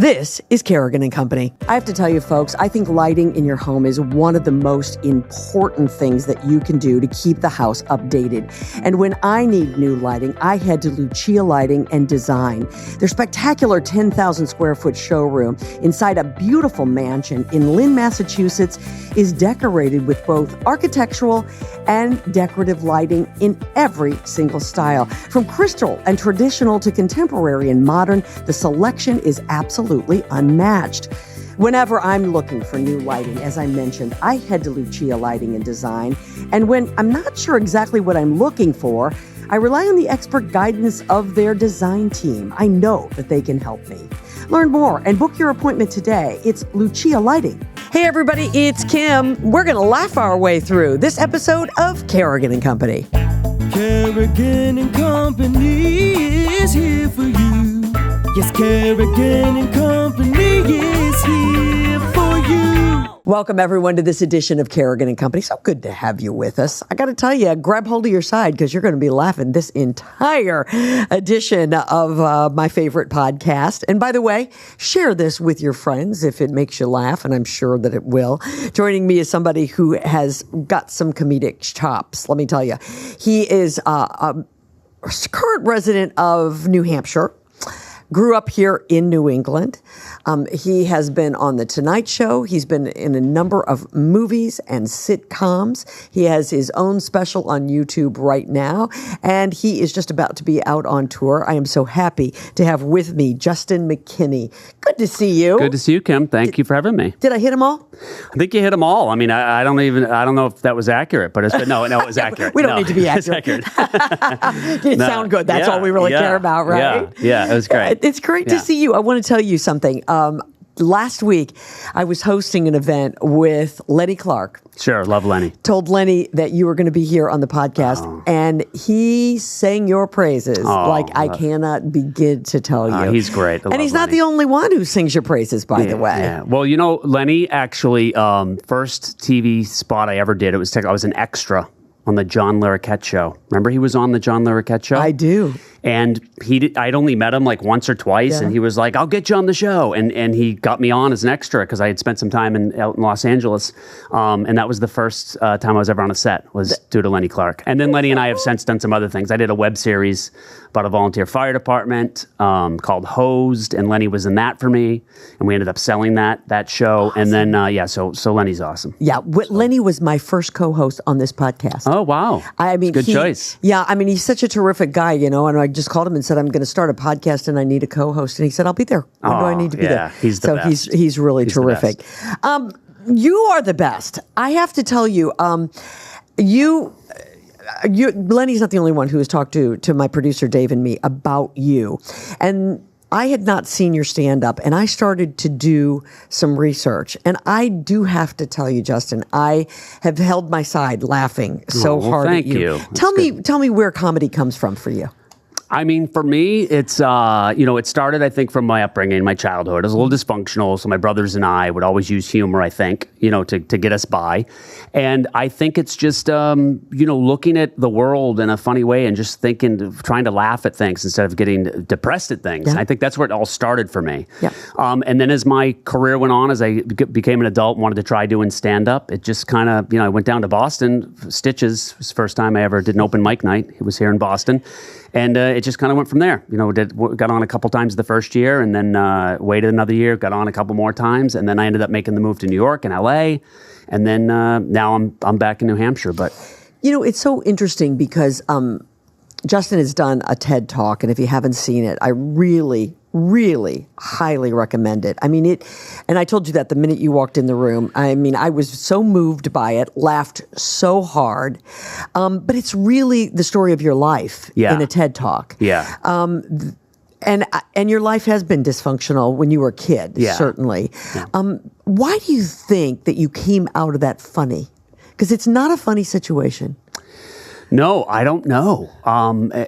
This is Kerrigan & Company. I have to tell you, folks, I think lighting in your home is one of the most important things that you can do to keep the house updated. And when I need new lighting, I head to Lucia Lighting and Design. Their spectacular 10,000 square foot showroom inside a beautiful mansion in Lynn, Massachusetts is decorated with both architectural and decorative lighting in every single style. From crystal and traditional to contemporary and modern, the selection is absolutely unmatched. Whenever I'm looking for new lighting, as I mentioned, I head to Lucia Lighting and Design. And when I'm not sure exactly what I'm looking for, I rely on the expert guidance of their design team. I know that they can help me. Learn more and book your appointment today. It's Lucia Lighting. Hey everybody, it's Kim. We're going to laugh our way through this episode of Kerrigan & Company. Kerrigan & Company is here for you. Yes, Kerrigan & Company is here for you. Welcome, everyone, to this edition of Kerrigan & Company. So good to have you with us. I got to tell you, grab hold of your side because you're going to be laughing this entire edition of my favorite podcast. And by the way, share this with your friends if it makes you laugh, and I'm sure that it will. Joining me is somebody who has got some comedic chops. Let me tell you, he is a current resident of New Hampshire. Grew up here in New England. He has been on The Tonight Show. He's been in a number of movies and sitcoms. He has his own special on YouTube right now, and he is just about to be out on tour. I am so happy to have with me Juston McKinney. Good to see you. Good to see you, Kim. Thank you for having me. Did I hit them all? I think you hit them all. I mean, I don't know if that was accurate, but no, it was accurate. We don't need to be accurate. It sound good. That's all we really care about, right? Yeah, it was great. It's great to see you. I want to tell you something. Last week, I was hosting an event with Lenny Clark. Sure, love Lenny. Told Lenny that you were going to be here on the podcast, and he sang your praises like I cannot begin to tell you. He's great. And he's not the only one who sings your praises, by the way. Yeah. Well, you know, Lenny actually, first TV spot I ever did, I was an extra on the John Larroquette show. Remember he was on the John Larroquette show? I do. And I'd only met him like once or twice, and he was like, "I'll get you on the show," and he got me on as an extra because I had spent some time out in Los Angeles, and that was the first time I was ever on a set was due to Lenny Clark. And then Lenny and I have since done some other things. I did a web series about a volunteer fire department called Hosed, and Lenny was in that for me, and we ended up selling that show. Awesome. And then so Lenny's awesome. Yeah, Lenny was my first co-host on this podcast. Oh wow! I mean, good choice. Yeah, I mean, he's such a terrific guy, you know, and I just called him and said, I'm going to start a podcast and I need a co-host. And he said, I'll be there. When do I need to be there? He's the best. So he's really terrific. You are the best. I have to tell you, Lenny's not the only one who has talked to my producer, Dave, and me about you. And I had not seen your stand-up, and I started to do some research. And I do have to tell you, Juston, I have held my side laughing so hard at you. Tell me where comedy comes from for you. I mean, for me, it's, it started, I think, from my upbringing, my childhood. It was a little dysfunctional, so my brothers and I would always use humor, I think, to get us by. And I think it's just, looking at the world in a funny way and just trying to laugh at things instead of getting depressed at things. Yeah. I think that's where it all started for me. Yeah. And then as my career went on, as I became an adult and wanted to try doing stand-up, it just kind of, I went down to Boston. Stitches was the first time I ever did an open mic night. He was here in Boston. And it just kind of went from there. Got on a couple times the first year, and then waited another year, got on a couple more times, and then I ended up making the move to New York and LA, and then now I'm back in New Hampshire. But it's so interesting because Juston has done a TED Talk, and if you haven't seen it, I really highly recommend it. I mean, and I told you that the minute you walked in the room. I mean, I was so moved by it, laughed so hard. But it's really the story of your life in a TED Talk. Yeah. And your life has been dysfunctional when you were a kid, certainly. Yeah. Why do you think that you came out of that funny? Because it's not a funny situation. No, I don't know.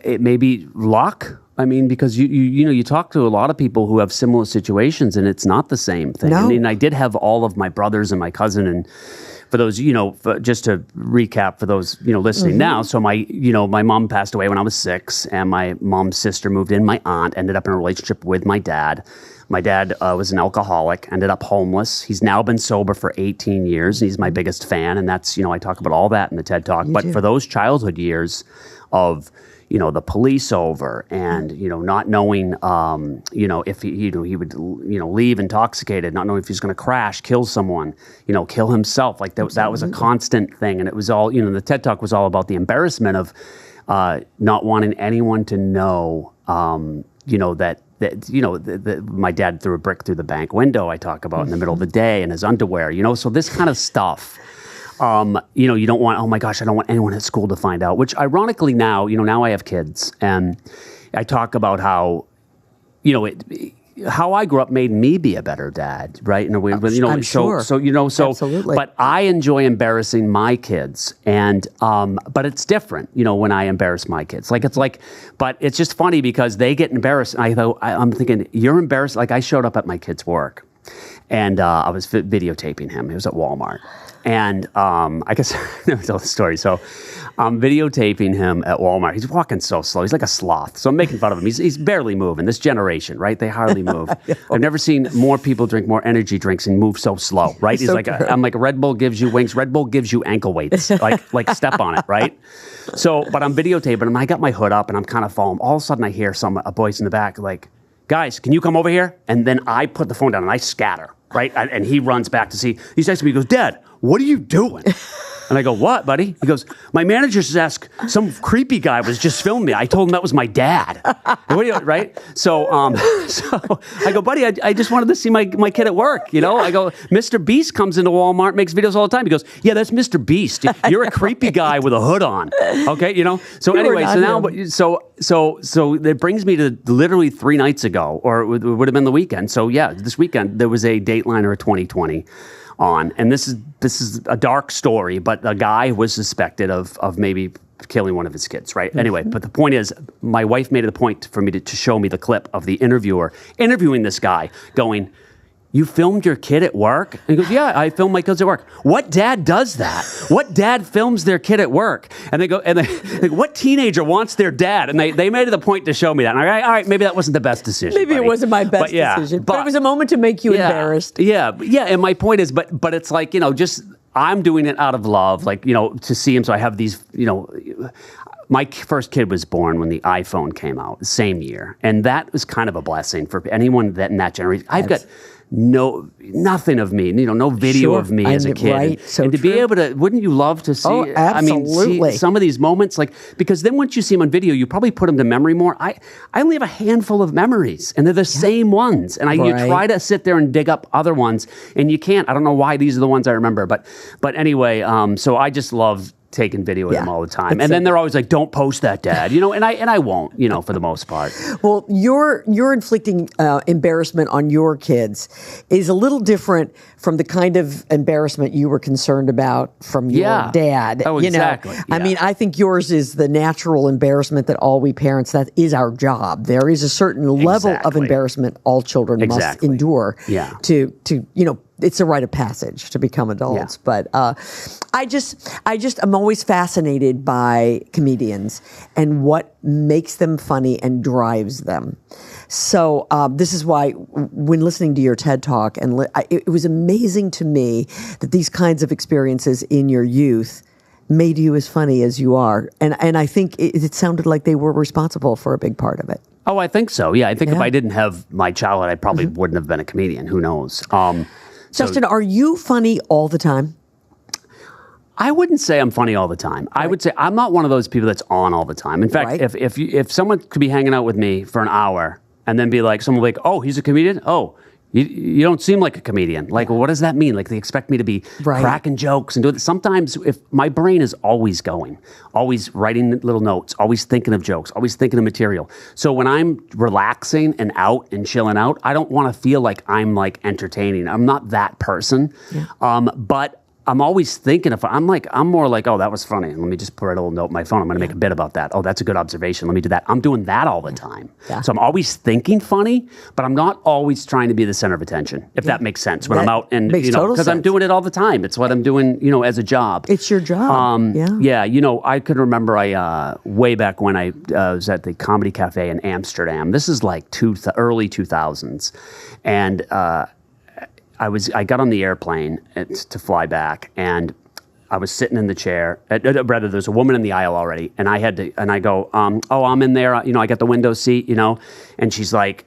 It may be luck. I mean, because you talk to a lot of people who have similar situations, and it's not the same thing. No. I mean, I did have all of my brothers and my cousin, and for those, just to recap for those, listening now. So my mom passed away when I was 6, and my mom's sister moved in. My aunt ended up in a relationship with my dad. My dad was an alcoholic, ended up homeless. He's now been sober for 18 years, and he's my biggest fan. And that's, I talk about all that in the TED Talk. But for those childhood years of, the police over and, not knowing, if he would, leave intoxicated, not knowing if he's going to crash, kill someone, kill himself. Like that was a constant thing. And it was all, the TED Talk was all about the embarrassment of not wanting anyone to know, that my dad threw a brick through the bank window, I talk about in the middle of the day in his underwear, so this kind of stuff. You don't want, oh my gosh, I don't want anyone at school to find out, which ironically now I have kids and I talk about how, how I grew up made me be a better dad, right? In a way, I'm sure. Absolutely. But I enjoy embarrassing my kids, and but it's different, when I embarrass my kids. But it's just funny because they get embarrassed. And I'm thinking, you're embarrassed. Like I showed up at my kid's work, and I was videotaping him. He was at Walmart, and I guess I never tell the story. So I'm videotaping him at Walmart. He's walking so slow. He's like a sloth. So I'm making fun of him. He's barely moving. This generation, right? They hardly move. I've never seen more people drink more energy drinks and move so slow, right? He's like, I'm like, Red Bull gives you wings. Red Bull gives you ankle weights. Like step on it, right? So, but I'm videotaping him. I got my hood up and I'm kind of following. All of a sudden I hear a voice in the back like, guys, can you come over here? And then I put the phone down and I scatter, right? And he runs back to see. He says to me, he goes, Dad, what are you doing? And I go, what, buddy? He goes, my manager says some creepy guy was just filming me. I told him that was my dad. Right? So I go, buddy, I just wanted to see my kid at work. I go, Mr. Beast comes into Walmart, makes videos all the time. He goes, yeah, that's Mr. Beast. You're a creepy guy with a hood on. Okay, So anyway, so it brings me to literally 3 nights ago, or it would have been the weekend. So yeah, this weekend there was a Dateline or 2020 on, and this is a dark story, but a guy was suspected of maybe killing one of his kids, right? Anyway, but the point is, my wife made it a point for me to show me the clip of the interviewer interviewing this guy going, you filmed your kid at work? And he goes, yeah, I filmed my kids at work. What dad does that? What dad films their kid at work? And they go, what teenager wants their dad? And they made it a point to show me that. And all right, maybe that wasn't the best decision. Maybe it wasn't my best decision, but it was a moment to make you embarrassed. Yeah. And my point is, but it's like, just, I'm doing it out of love, like, to see him. So I have these, my first kid was born when the iPhone came out, the same year. And that was kind of a blessing for anyone that in that generation. I've got nothing of me, no video of me as a kid. Right, so and to be able to, wouldn't you love to see, absolutely. See some of these moments, because then once you see them on video, you probably put them to memory more. I only have a handful of memories, and they're the same ones. And you try to sit there and dig up other ones, and you can't. I don't know why these are the ones I remember, but anyway, so I just love taking video of them all the time. And then they're always like, don't post that, Dad. And I won't, for the most part. Well, your inflicting embarrassment on your kids is a little different from the kind of embarrassment you were concerned about from your dad. Oh, exactly. I mean, I think yours is the natural embarrassment that all we parents, that is our job. There is a certain level of embarrassment all children must endure to it's a rite of passage to become adults. But I'm always fascinated by comedians and what makes them funny and drives them. So this is why when listening to your TED Talk, and it was amazing to me that these kinds of experiences in your youth made you as funny as you are. And I think it sounded like they were responsible for a big part of it. Oh, I think so. Yeah, I think if I didn't have my childhood, I probably wouldn't have been a comedian. Who knows? Justin, are you funny all the time? I wouldn't say I'm funny all the time. Right. I would say I'm not one of those people that's on all the time. In fact, if someone could be hanging out with me for an hour and then be like, someone will be like, oh, he's a comedian? Oh, you don't seem like a comedian. Like, well, what does that mean? Like, they expect me to be cracking jokes and doing it. Sometimes if my brain is always going, always writing little notes, always thinking of jokes, always thinking of material. So when I'm relaxing and out and chilling out, I don't want to feel like I'm like entertaining. I'm not that person. Yeah. But I'm always thinking I'm more like, oh, that was funny. Let me just put a little note in my phone. I'm going to make a bit about that. Oh, that's a good observation. Let me do that. I'm doing that all the time. Yeah. So I'm always thinking funny, but I'm not always trying to be the center of attention, if that makes sense. When I'm out and, because I'm doing it all the time. It's what I'm doing, as a job. It's your job. Yeah. I could remember way back when I was at the Comedy Cafe in Amsterdam. This is like early 2000s. And, I got on the airplane to fly back, and I was sitting in the chair. Rather, there's a woman in the aisle already, and I go, I'm in there. I got the window seat, and she's like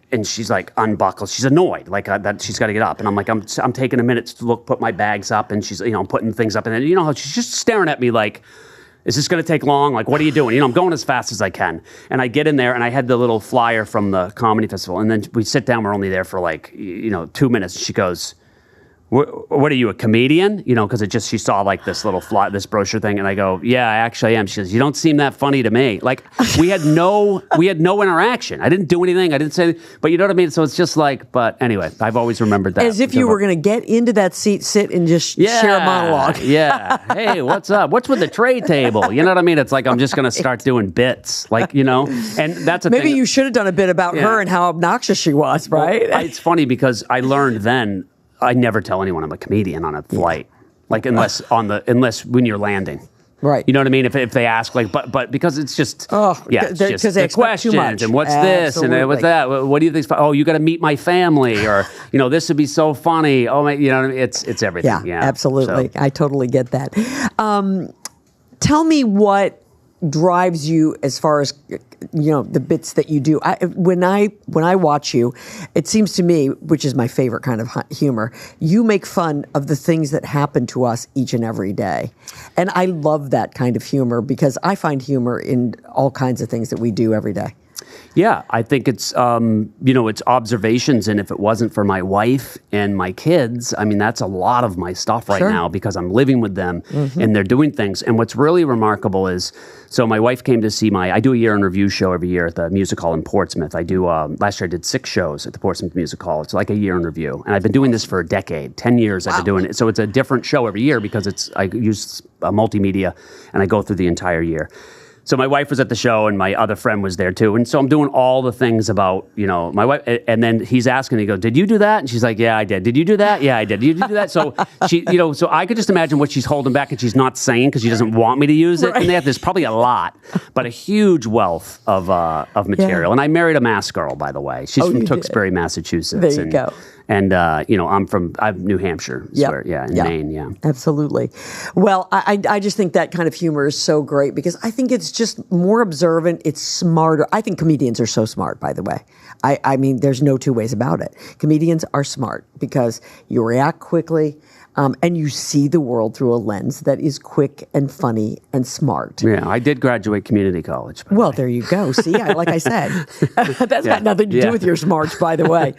unbuckled. She's annoyed, like that she's got to get up, and I'm like, I'm taking a minute to put my bags up, and she's, I'm putting things up, and then she's just staring at me like, is this going to take long? Like, what are you doing? I'm going as fast as I can. And I get in there, and I had the little flyer from the comedy festival. And then we sit down. We're only there for 2 minutes. She goes, what are you, a comedian? Because she saw like this little this brochure thing. And I go, yeah, I actually am. She says, you don't seem that funny to me. Like, we had no interaction. I didn't do anything. I didn't say anything. But you know what I mean? So it's just like, but anyway, I've always remembered that. As if you were going to get into that seat, sit, and just share a monologue. Yeah. Hey, what's up? What's with the tray table? You know what I mean? It's like, I'm just going to start doing bits. Like, and that's a Maybe thing. you should have done a bit about her and how obnoxious she was, right? Well, it's funny because I learned then, I never tell anyone I'm a comedian on a flight, like unless when you're landing, right? You know what I mean? If they ask, like, but because it's just it's just they the questions too much. And what's this and what's that? What do you think? Oh, you got to meet my family, or this would be so funny. Oh my, it's everything. Yeah, absolutely. So. I totally get that. Tell me what drives you as far as the bits that you do. When I watch you, it seems to me, which is my favorite kind of humor, you make fun of the things that happen to us each and every day. And I love that kind of humor because I find humor in all kinds of things that we do every day. Yeah, I think it's, it's observations. And if it wasn't for my wife and my kids, I mean, that's a lot of my stuff right now because I'm living with them and they're doing things. And what's really remarkable is, so my wife came to see I do a year in review show every year at the Music Hall in Portsmouth. I do, last year I did 6 shows at the Portsmouth Music Hall. It's like a year in review. And I've been doing this for a decade, 10 years I've been doing it. So it's a different show every year because I use multimedia and I go through the entire year. So my wife was at the show and my other friend was there too. And so I'm doing all the things about, my wife. And then he's asking, he goes, did you do that? And she's like, yeah, I did. Did you do that? Yeah, I did. Did you do that? So she, so I could just imagine what she's holding back and she's not saying because she doesn't want me to use it. Right. And there's probably a lot, but a huge wealth of material. Yeah. And I married a Mass girl, by the way. She's from Tewksbury, Massachusetts. There you go. And, I'm New Hampshire. In Maine, yeah. Absolutely. Well, I just think that kind of humor is so great because I think it's just more observant. It's smarter. I think comedians are so smart, by the way. I mean, there's no two ways about it. Comedians are smart because you react quickly. And you see the world through a lens that is quick and funny and smart. Yeah, I did graduate community college. Well, there you go. See, like I said, that's got nothing to do with your smarts, by the way.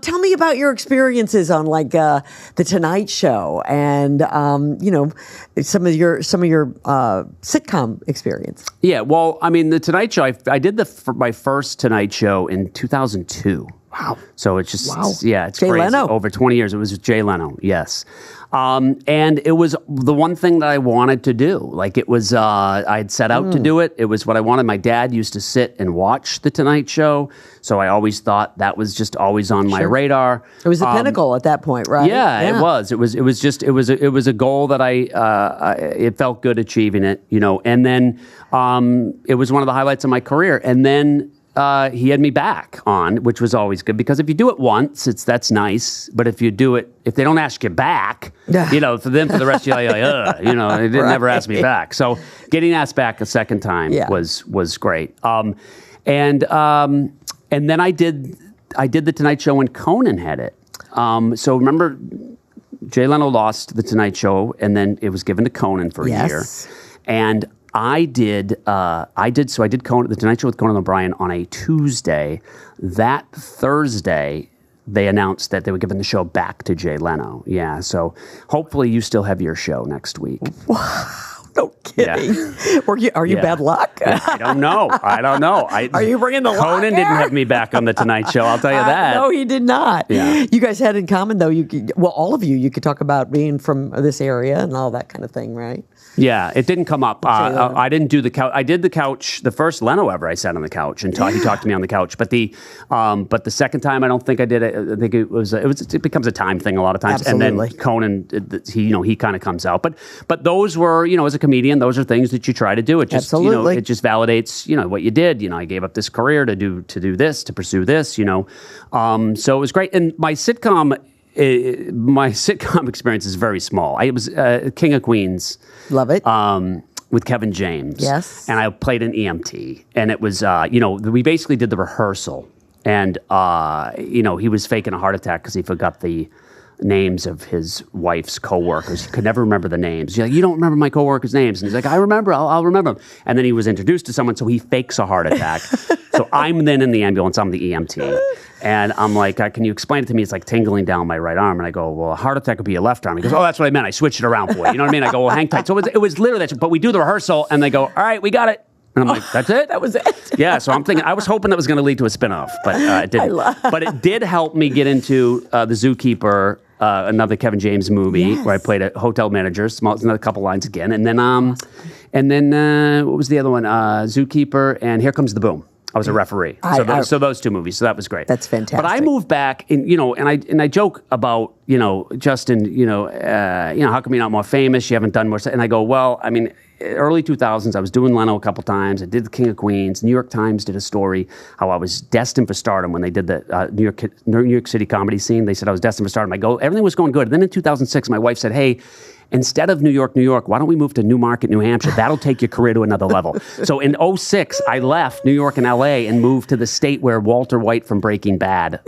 Tell me about your experiences on The Tonight Show and some of your sitcom experience. Yeah, well, I mean, The Tonight Show. I did my first Tonight Show in 2002. Wow. So it's just, it's Jay crazy. Leno. Over 20 years. It was Jay Leno, yes. And it was the one thing that I wanted to do. Like it was, I had set out to do it. It was what I wanted. My dad used to sit and watch The Tonight Show. So I always thought that was just always on my radar. It was the pinnacle at that point, right? Yeah, it was. It was a goal that it felt good achieving it, and then it was one of the highlights of my career. And then he had me back on, which was always good because if you do it once, that's nice. But if you do it, if they don't ask you back, for the rest of your life, they didn't never ask me back. So getting asked back a second time was great. And then I did The Tonight Show when Conan had it. So remember, Jay Leno lost The Tonight Show, and then it was given to Conan for a year, and I did Conan, The Tonight Show with Conan O'Brien on a Tuesday. That Thursday, they announced that they were giving the show back to Jay Leno. Yeah, so hopefully you still have your show next week. Wow. No kidding. Yeah. Are you bad luck? I don't know. Are you bringing the luck Conan didn't have me back on the Tonight Show. I'll tell you that. No, he did not. Yeah. You guys had in common, though. All of you could talk about being from this area and all that kind of thing, right? Yeah, it didn't come up. I didn't do the couch. I did the couch. The first Leno ever, I sat on the couch and he talked to me on the couch. But the second time, I don't think I did it. I think it becomes a time thing a lot of times. Absolutely. And then Conan, he kind of comes out. But those were, as a comedian, those are things that you try to do. It just, Absolutely. It just validates, what you did. I gave up this career to do this, to pursue this. So it was great. And my sitcom experience is very small. I was King of Queens. Love it. With Kevin James. Yes. And I played an EMT. And it was, we basically did the rehearsal. And, he was faking a heart attack because he forgot the names of his wife's coworkers. He could never remember the names. He's like, you don't remember my coworkers' names? And he's like, I remember. I'll remember them. And then he was introduced to someone, so he fakes a heart attack. So I'm then in the ambulance. I'm the EMT. And I'm like, can you explain it to me? It's like tingling down my right arm. And I go, well, a heart attack would be your left arm. He goes, oh, that's what I meant. I switched it around for you. You know what I mean? I go, well, hang tight. So it was literally that. But we do the rehearsal, and they go, all right, we got it. And I'm like, that's it? That was it. Yeah, so I'm thinking, I was hoping that was going to lead to a spinoff, but it didn't. But it did help me get into The Zookeeper, another Kevin James movie where I played a hotel manager, another couple lines again. And then what was the other one? Zookeeper and Here Comes the Boom. I was a referee. So those two movies. So that was great. That's fantastic. But I moved back, and I joke about, Justin, how come you're not more famous? You haven't done more. And I go, well, I mean, early 2000s, I was doing Leno a couple times. I did The King of Queens. New York Times did a story how I was destined for stardom when they did the New York City comedy scene. They said I was destined for stardom. I go, everything was going good. And then in 2006, my wife said, hey, instead of New York, why don't we move to Newmarket, New Hampshire? That'll take your career to another level. So in 2006, I left New York and LA and moved to the state where Walter White from Breaking Bad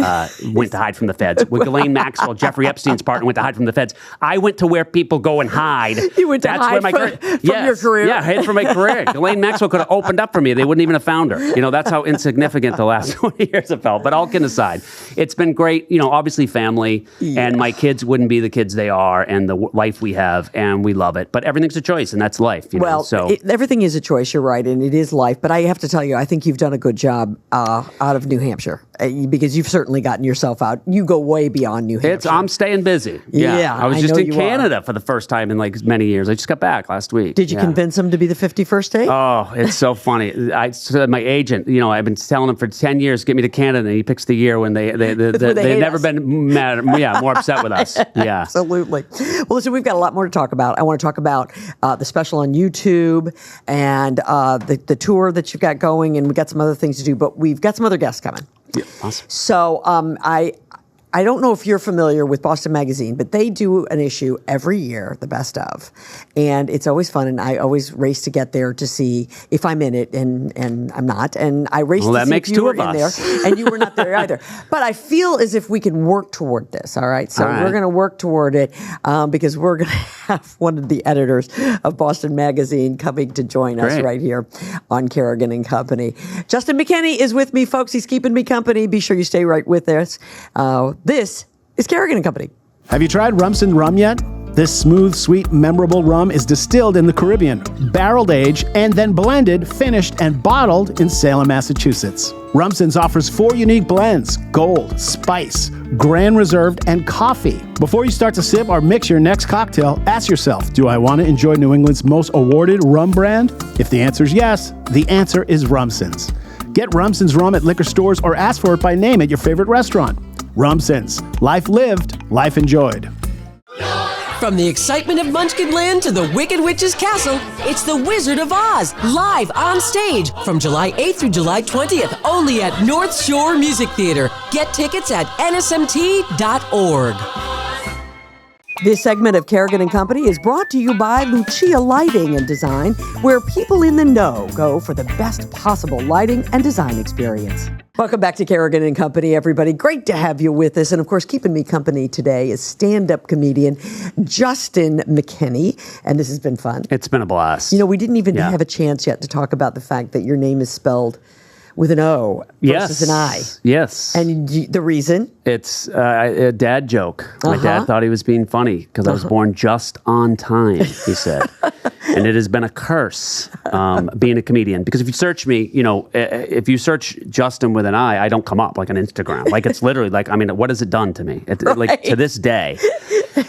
went to hide from the feds. Where Ghislaine Maxwell, Jeffrey Epstein's partner, went to hide from the feds. I went to where people go and hide. You went to hide from your career? Yeah, hid from my career. Ghislaine Maxwell could have opened up for me. They wouldn't even have found her. That's how insignificant the last 20 years have felt. But all kidding aside, it's been great. Obviously family, and my kids wouldn't be the kids they are, and the life we have, and we love it. But everything's a choice, and that's life. Everything is a choice. You're right, and it is life. But I have to tell you, I think you've done a good job out of New Hampshire because you've certainly gotten yourself out. You go way beyond New Hampshire. I'm staying busy. Yeah, I was just in Canada for the first time in many years. I just got back last week. Did you convince them to be the 51st state? Oh, it's so funny. My agent, I've been telling him for 10 years, get me to Canada, and he picks the year when they've never been mad, more upset with us. Yeah, absolutely. Well, listen, we've got a lot more to talk about. I want to talk about the special on YouTube and the tour that you've got going, and we've got some other things to do, but we've got some other guests coming. Yeah, awesome. So I don't know if you're familiar with Boston Magazine, but they do an issue every year, the best of. And it's always fun, and I always race to get there to see if I'm in it, and I'm not. And I race to see if you were in there, and you were not there either. But I feel as if we can work toward this, all right? So we're going to work toward it because we're going to have one of the editors of Boston Magazine coming to join us right here on Kerrigan and Company. Juston McKinney is with me, folks. He's keeping me company. Be sure you stay right with us. This is Kerrigan and Company. Have you tried Rumson rum yet? This smooth, sweet, memorable rum is distilled in the Caribbean, barreled aged, and then blended, finished, and bottled in Salem, Massachusetts. Rumson's offers 4 unique blends: Gold, Spice, Grand Reserved, and Coffee. Before you start to sip or mix your next cocktail, ask yourself, do I want to enjoy New England's most awarded rum brand? If the answer is yes, the answer is Rumson's. Get Rumson's rum at liquor stores or ask for it by name at your favorite restaurant. Rumson's. Life lived, life enjoyed. From the excitement of Munchkinland to the Wicked Witch's castle, it's The Wizard of Oz, live on stage from July 8th through July 20th, only at North Shore Music Theater. Get tickets at nsmt.org. This segment of Kerrigan and Company is brought to you by Lucia Lighting and Design, where people in the know go for the best possible lighting and design experience. Welcome back to Kerrigan and Company, everybody. Great to have you with us. And of course, keeping me company today is stand-up comedian Juston McKinney. And this has been fun. It's been a blast. We didn't even have a chance yet to talk about the fact that your name is spelled with an O versus an I. Yes. And the reason? It's a dad joke. My dad thought he was being funny because I was born just on time, he said. And it has been a curse being a comedian. Because if you search me, if you search Justin with an I don't come up like on Instagram. Like it's literally like, I mean, what has it done to me? Like to this day.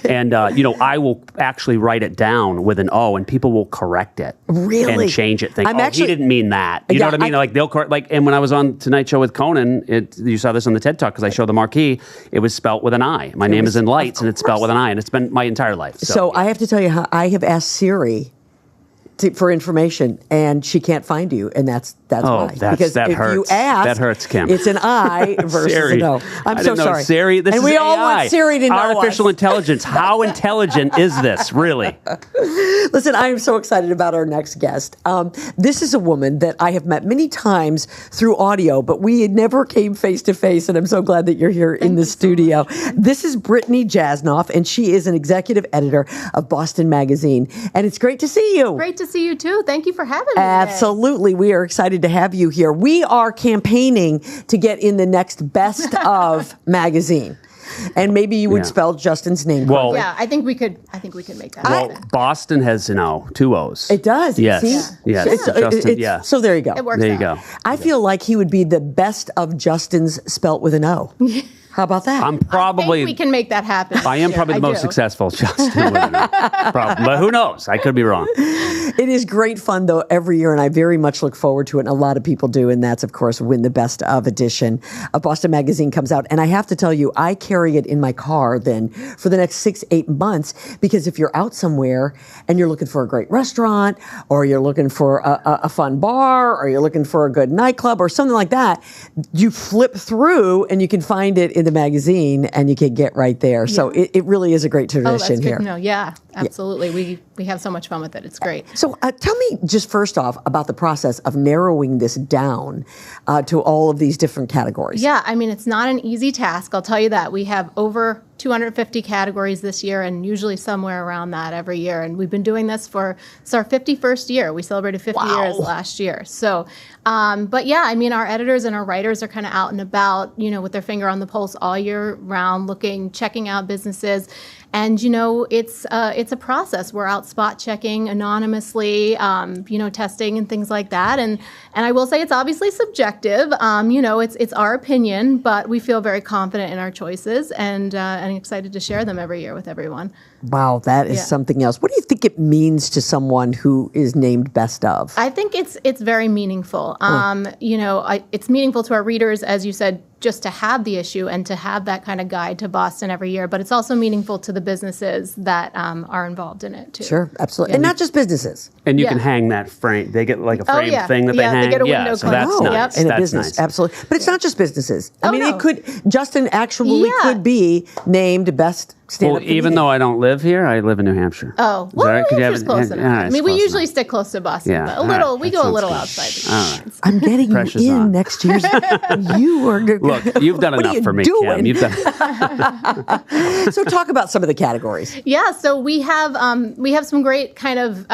And, I will actually write it down with an O and people will correct it. Really? And change it. He didn't mean that. You know what I mean? Like they'll correct, and when I was on Tonight Show with Conan, you saw this on the TED Talk because I showed the marquee, it was spelt with an I. My name is in lights and it's spelt with an I and it's been my entire life. So I have to tell you how I have asked Siri for information, and she can't find you, and that's why. Because that if hurts. you ask, that hurts, Kim. It's an I versus Siri. an O. I'm I so didn't know sorry. Siri, this and is we all AI. want Siri to know Artificial us. intelligence. How intelligent is this, really? Listen, I am so excited about our next guest. This is a woman that I have met many times through audio, but we never came face to face, and I'm so glad that you're here in the studio. This is Brittany Jasnoff, and she is an executive editor of Boston Magazine. And it's great to see you. Great to see you, too. Thank you for having me today. Absolutely. We are excited to have you here. We are campaigning to get in the next Best of magazine. And maybe you would spell Justin's name. Well, yeah, I think we could make that happen. Boston has an O, 2 O's. It does. Yes. See? Yes. Justin, So there you go. It works There you out. go. I feel like he would be the best of Justin's spelt with an O. How about that? I'm I probably. think we can make that happen. I am Sure, probably the most do. successful Justin. But who knows? I could be wrong. It is great fun, though, every year, and I very much look forward to it, and a lot of people do, and that's, of course, when the Best of edition of Boston Magazine comes out. And I have to tell you, I carry it in my car then for the next 6-8 months, because if you're out somewhere and you're looking for a great restaurant, or you're looking for a fun bar, or you're looking for a good nightclub, or something like that, you flip through and you can find it in the magazine, and you can get right there. So it really is a great tradition that's good here. to know. Yeah, absolutely. We have so much fun with it. It's great. So tell me just first off about the process of narrowing this down to all of these different categories. Yeah, I mean, it's not an easy task. I'll tell you that. We have over 250 categories this year, and usually somewhere around that every year. And we've been doing this it's our 51st year. We celebrated 50 years last year. So, but yeah, I mean, our editors and our writers are kind of out and about, with their finger on the pulse all year round, checking out businesses. And, it's a process. We're out spot checking anonymously, testing and things like that. And I will say it's obviously subjective. It's our opinion, but we feel very confident in our choices and excited to share them every year with everyone. Wow, that is something else. What do you think it means to someone who is named Best of? I think it's very meaningful. It's meaningful to our readers, as you said, just to have the issue and to have that kind of guide to Boston every year. But it's also meaningful to the businesses that are involved in it, too. Sure, absolutely. And not just businesses. And you can hang that frame. They get like a frame thing that they hang. They get a window so that's cleaner. nice. In a That's business, nice. absolutely. But it's not just businesses. I mean, no. it could, Justin actually could be named Best Stand-Up Well, even though I don't live here, I live in New Hampshire. Oh, Is well, that right? Could you have New Hampshire's it- close yeah, enough. all right, I it's mean, we close usually enough. stick close to Boston, Yeah, but all right, we that go a sounds little good. outside the All right. lines. I'm getting you Pressure's in on. next year's. You are good. Look, you've done What are enough you for me, doing? Kim. You've done. So talk about some of the categories. Yeah, so we have some great kind of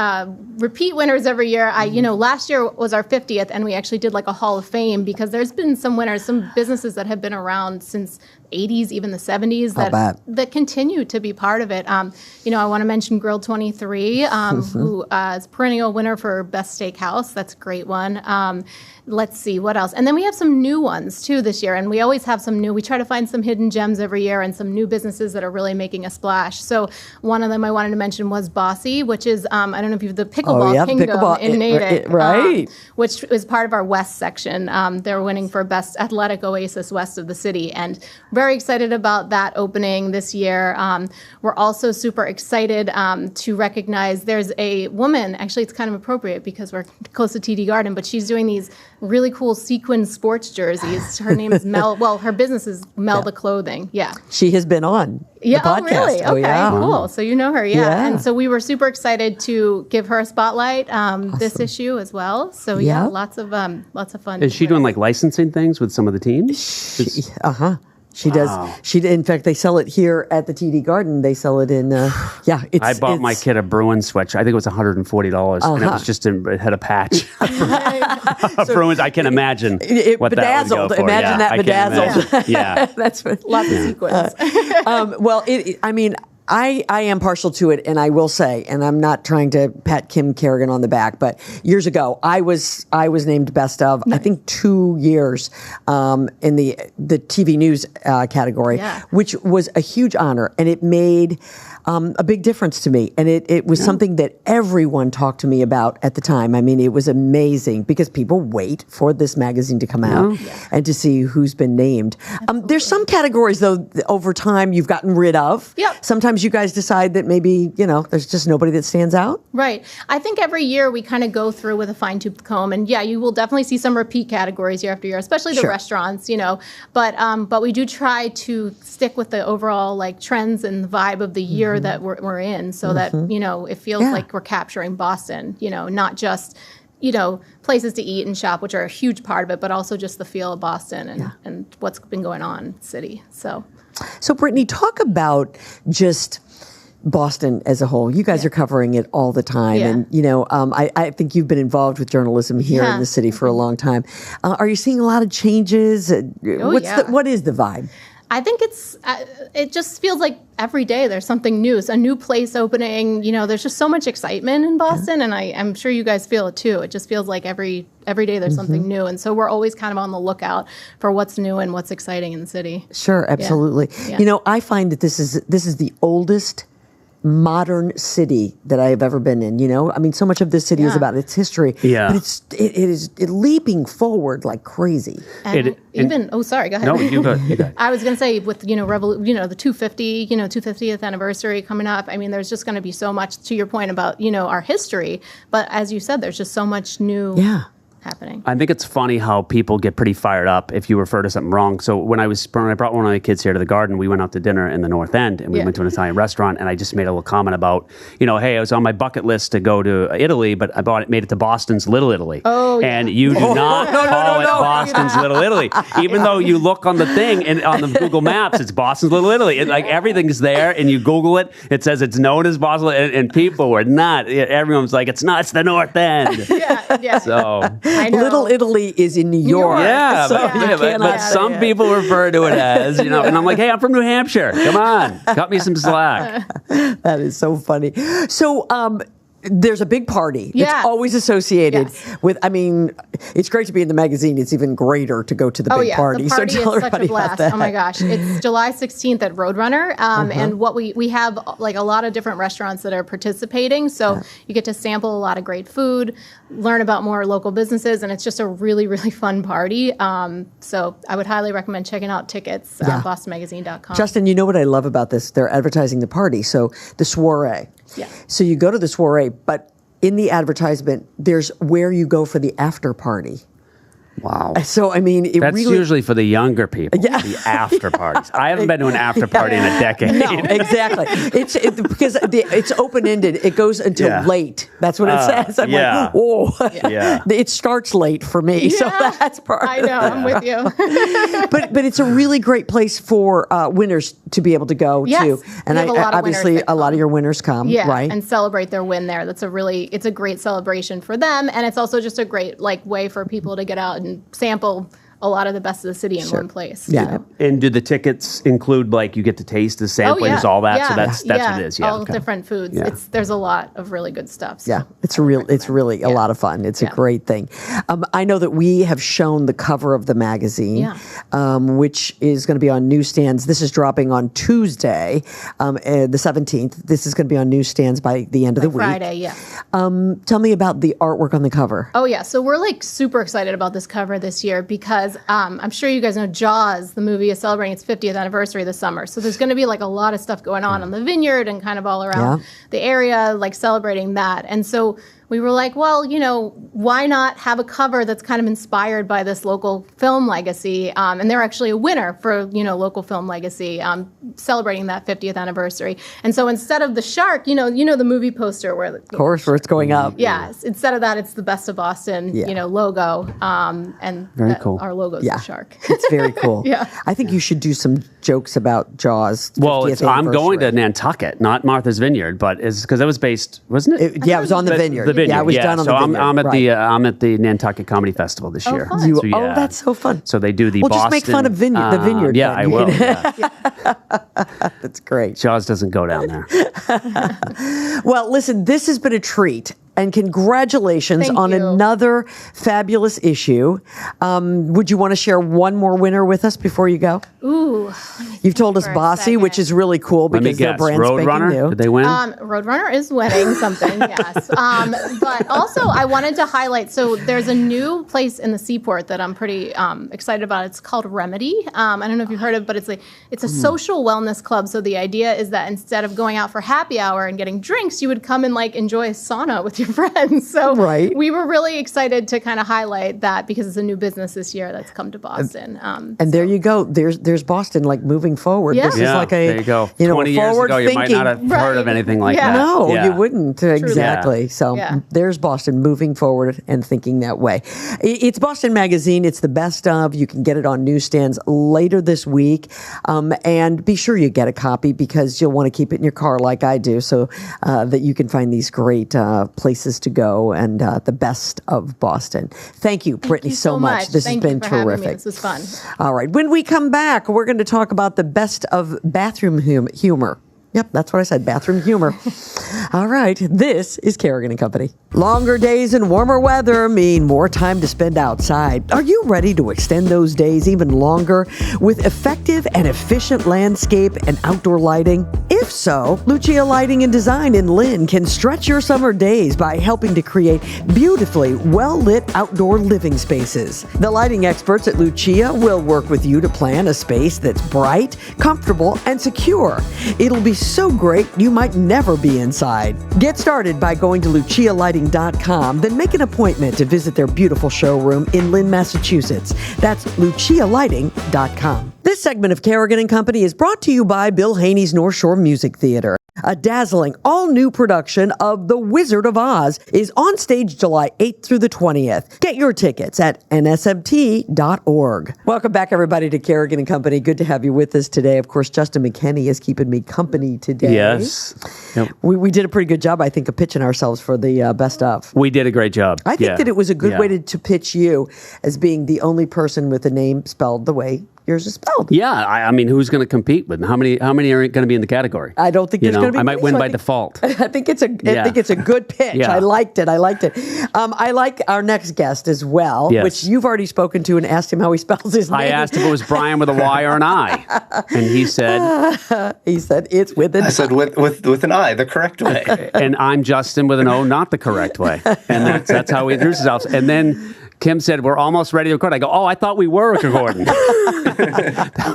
repeat winners every year. Last year was our 50th, and we actually did like a Hall of Fame because there's been some winners, some businesses that have been around since 80s, even the 70s that continue to be part of it. I want to mention Grill 23, who is perennial winner for Best Steakhouse. That's a great one. Let's see, what else? And then we have some new ones, too, this year. And we always have we try to find some hidden gems every year and some new businesses that are really making a splash. So one of them I wanted to mention was Bossy, which is, I don't know if you've the Pickleball Kingdom in Natick. Right. Which is part of our West section. They're winning for Best Athletic Oasis west of the city. And very excited about that opening this year. We're also super excited to recognize there's a woman, actually it's kind of appropriate because we're close to TD Garden, but she's doing these really cool sequin sports jerseys. Her name is her business is Melda Clothing. Yeah. She has been on the podcast. Oh, really? Okay, yeah. cool. So you know her, yeah. And so we were super excited to give her a spotlight this issue as well. So yeah, lots of fun. Is she doing like licensing things with some of the teams? She does. In fact, they sell it here at the TD Garden. They sell it in. I bought my kid a Bruins sweatshirt. I think it was $140, and it was just it had a patch. Bruins. I can imagine what bedazzled. That would go for. Imagine that bedazzled. Yeah, that's what. Lots of sequins. Well, I mean. I am partial to it, and I will say, and I'm not trying to pat Kim Kerrigan on the back, but years ago, I was named best of, I think 2 years in the TV news category, which was a huge honor, and it made a big difference to me. And it was something that everyone talked to me about at the time. I mean, it was amazing because people wait for this magazine to come out and to see who's been named. There's some categories, though, over time you've gotten rid of. Yep. Sometimes you guys decide that maybe, there's just nobody that stands out. Right. I think every year we kind of go through with a fine-tooth comb. And you will definitely see some repeat categories year after year, especially the restaurants, But we do try to stick with the overall trends and the vibe of the year that we're in, so that it feels like we're capturing Boston, not just places to eat and shop, which are a huge part of it, but also just the feel of Boston and what's been going on in the city. So Brittany, talk about just Boston as a whole. You guys are covering it all the time, and I think you've been involved with journalism here in the city for a long time. Are you seeing a lot of changes? What is the vibe? I think it just feels like every day there's something new. It's a new place opening. There's just so much excitement in Boston, and I'm sure you guys feel it too. It just feels like every day there's something new, and so we're always kind of on the lookout for what's new and what's exciting in the city. Sure, absolutely. Yeah. I find that this is the oldest modern city that I have ever been in. I mean, so much of this city is about its history, but it is leaping forward like crazy. And sorry, go ahead. No, you go. I was going to say with the 250th anniversary coming up. I mean, there's just going to be so much, to your point about our history, but as you said, there's just so much new happening. I think it's funny how people get pretty fired up if you refer to something wrong. So when I brought one of my kids here to the Garden, we went out to dinner in the North End, and we went to an Italian restaurant, and I just made a little comment about, hey, I was on my bucket list to go to Italy, but I made it to Boston's Little Italy. Oh, and you do not call it Boston's Little Italy, even though you look on the thing and on the Google Maps, it's Boston's Little Italy. Everything's there, and you Google it, it says it's known as Boston, and people were not. Everyone's like, it's not. It's the North End. Yeah. So. Little Italy is in New York. Yeah, so but some people refer to it as, and I'm like, hey, I'm from New Hampshire. Come on, cut me some slack. That is so funny. So, there's a big party. It's always associated with, it's great to be in the magazine. It's even greater to go to the big party. The party so tell is such a everybody blast. about that. Oh my gosh. It's July 16th at Roadrunner. And what we have a lot of different restaurants that are participating. So you get to sample a lot of great food, learn about more local businesses, and it's just a really, really fun party. So I would highly recommend checking out tickets at bostonmagazine.com. Justin, you know what I love about this? They're advertising the party. So the soiree. Yeah. So you go to the soiree, but in the advertisement, there's where you go for the after party. Wow. So, that's really, usually for the younger people, the after parties. I haven't been to an after party in a decade. No, exactly. Because it's open-ended. It goes until late. That's what it says. I'm like, whoa. Yeah. It starts late for me, so that's part of it. I know, I'm with you. But it's a really great place for winners to be able to go to. And obviously a lot of your winners come, right? And celebrate their win there. It's a great celebration for them, and it's also just a great way for people to get out and sample a lot of the best of the city in one place. Yeah. And do the tickets include you get to taste the sampling, all that? Yeah. So that's what it is. Yeah. All different foods. Yeah. There's a lot of really good stuff. So it's really a lot of fun. It's a great thing. I know that we have shown the cover of the magazine, which is going to be on newsstands. This is dropping on Tuesday, the 17th. This is going to be on newsstands by the end of the week. Friday, Tell me about the artwork on the cover. Oh yeah, so we're super excited about this cover this year because I'm sure you guys know Jaws, the movie, is celebrating its 50th anniversary this summer. So there's going to be a lot of stuff going on the vineyard and kind of all around the area, celebrating that. And so we were like, well, why not have a cover that's kind of inspired by this local film legacy? And they're actually a winner for, local film legacy, celebrating that 50th anniversary. And so instead of the shark, the movie poster where of course, where it's going up. Yes. Instead of that, it's the Best of Boston, logo. And very cool. Our logo's the shark. It's very cool. Yeah. I think you should do some jokes about Jaws. Well, 50th I'm going to anniversary. Nantucket, not Martha's Vineyard, but it's because it was based, wasn't it? It was on the Vineyard. The Vineyard. Yeah, it was done on so the Vineyard. I'm at the Nantucket Comedy Festival this year. Fun. So, yeah. Oh, that's so fun. So they do the Well, Boston. just make fun of the Vineyard. Yeah, then. I will. Yeah. That's great. Jaws doesn't go down there. Well, listen, this has been a treat. And congratulations Thank on you. another fabulous issue. Would you want to share one more winner with us before you go? Ooh. You've told us for a Bossy, second. which is really cool Let me because they're guess. brand spanking Roadrunner? new. Did they win? Roadrunner is winning something, yes. But also, I wanted to highlight, so there's a new place in the Seaport that I'm pretty excited about. It's called Remedy. I don't know if you've heard of it, but it's a social wellness club. So the idea is that instead of going out for happy hour and getting drinks, you would come and enjoy a sauna with your friends. So Right. we were really excited to kind of highlight that because it's a new business this year that's come to Boston. And there you go. There's Boston moving forward. Yeah. This is yeah, like there you go. 20 years forward ago, you might thinking. not have heard of Right. anything like Yeah. that. No, Yeah. you wouldn't. Exactly. Yeah. So Yeah. there's Boston moving forward and thinking that way. It's Boston Magazine. It's the best of. You can get it on newsstands later this week. And be sure you get a copy because you'll want to keep it in your car like I do so that you can find these great places to go and the best of Boston. Thank you, Brittany, Thank you so much. This Thank has you been for having me. terrific. This was fun. All right. When we come back, we're going to talk about the best of bathroom humor. Yep, that's what I said, bathroom humor. All right, this is Kerrigan & Company. Longer days and warmer weather mean more time to spend outside. Are you ready to extend those days even longer with effective and efficient landscape and outdoor lighting? If so, Lucia Lighting and Design in Lynn can stretch your summer days by helping to create beautifully well-lit outdoor living spaces. The lighting experts at Lucia will work with you to plan a space that's bright, comfortable, and secure. It'll be so great you might never be inside. Get started by going to lucialighting.com, then make an appointment to visit their beautiful showroom in Lynn, Massachusetts. That's lucialighting.com. This segment of Kerrigan & Company is brought to you by Bill Haney's North Shore Music Theater. A dazzling, all-new production of The Wizard of Oz is on stage July 8th through the 20th. Get your tickets at nsmt.org. Welcome back, everybody, to Kerrigan & Company. Good to have you with us today. Of course, Juston McKinney is keeping me company today. Yes. Yep. We did a pretty good job, I think, of pitching ourselves for the best of. We did a great job. I think that it was a good Yeah. way to pitch you as being the only person with a name spelled the way yours is spelled. Yeah, I mean, who's going to compete with? How many are going to be in the category? I don't think there's going to be. I might many, win so by default. I think it's a good pitch. Yeah. I liked it. I like our next guest as well, Yes. which you've already spoken to and asked him how he spells his name. I asked if it was Brian with a Y or an I, and he said it's with an I said with an I, the correct way. and I'm Justin with an O, not the correct way. And that's how he introduced himself. And then Kim said, "We're almost ready to record." I go, "Oh, I thought we were recording." That